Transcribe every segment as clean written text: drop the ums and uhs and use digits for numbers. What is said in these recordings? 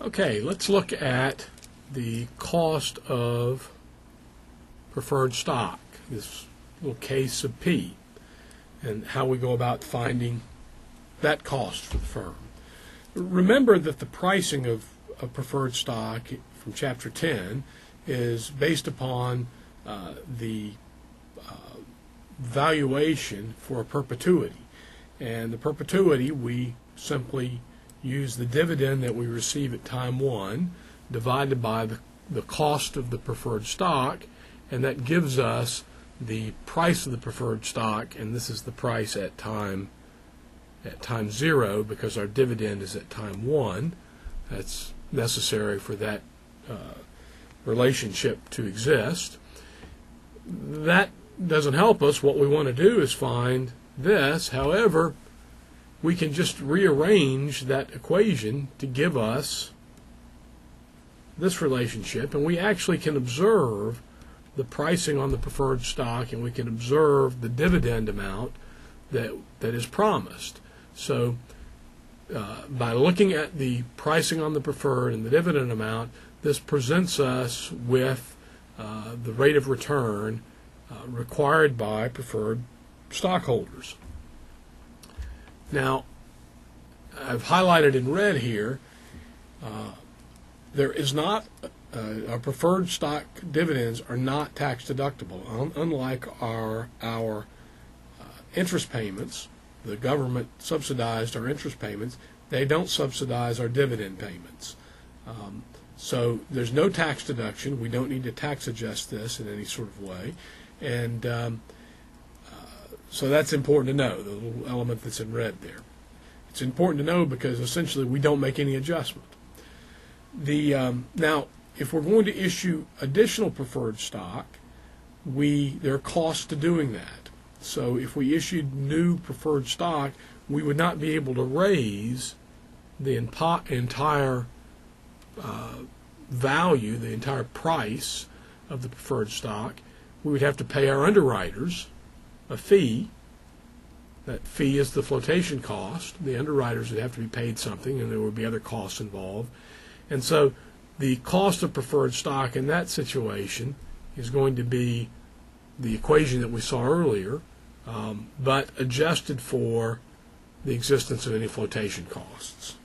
Okay, let's look at the cost of preferred stock, this little case of P, and how we go about finding that cost for the firm. Remember that the pricing of preferred stock from Chapter 10 is based upon the valuation for a perpetuity. And the perpetuity, we simply use the dividend that we receive at time 1 divided by the cost of the preferred stock, and that gives us the price of the preferred stock, and this is the price at time 0 because our dividend is at time 1. That's necessary for that relationship to exist. That doesn't help us. What we want to do is find this. However, we can just rearrange that equation to give us this relationship, and we actually can observe the pricing on the preferred stock, and we can observe the dividend amount that is promised. So by looking at the pricing on the preferred and the dividend amount, this presents us with the rate of return required by preferred stockholders. Now, I've highlighted in red here, there is not, our preferred stock dividends are not tax deductible, unlike our interest payments. The government subsidized our interest payments. They don't subsidize our dividend payments. So there's no tax deduction. We don't need to tax adjust this in any sort of way. And so that's important to know, the little element that's in red there. It's important to know because essentially we don't make any adjustment. Now, if we're going to issue additional preferred stock, there are costs to doing that. So if we issued new preferred stock, we would not be able to raise the entire value, the entire price of the preferred stock. We would have to pay our underwriters a fee. That fee is the flotation cost. The underwriters would have to be paid something, and there would be other costs involved. And so the cost of preferred stock in that situation is going to be the equation that we saw earlier, but adjusted for the existence of any flotation costs.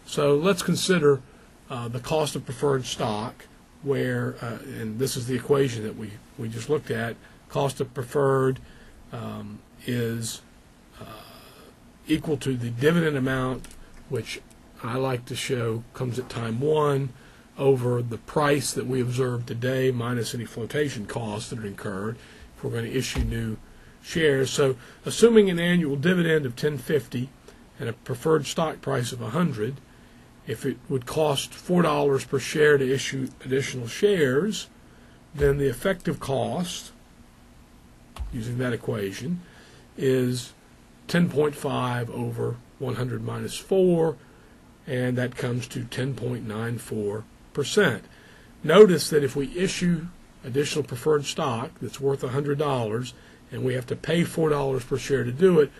So let's consider the cost of preferred stock, where, and this is the equation that we just looked at. Cost of preferred is equal to the dividend amount, which I like to show comes at time 1, over the price that we observed today minus any flotation costs that are incurred if we're going to issue new shares. So assuming an annual dividend of $10.50 and a preferred stock price of 100, if it would cost $4 per share to issue additional shares, then the effective cost, using that equation, is 10.5 over 100 minus 4, and that comes to 10.94%. Notice that if we issue additional preferred stock that's worth $100 and we have to pay $4 per share to do it,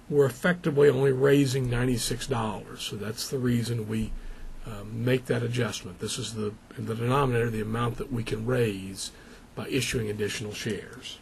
we're effectively only raising $96. So that's the reason we make that adjustment. This is in the denominator, the amount that we can raise by issuing additional shares.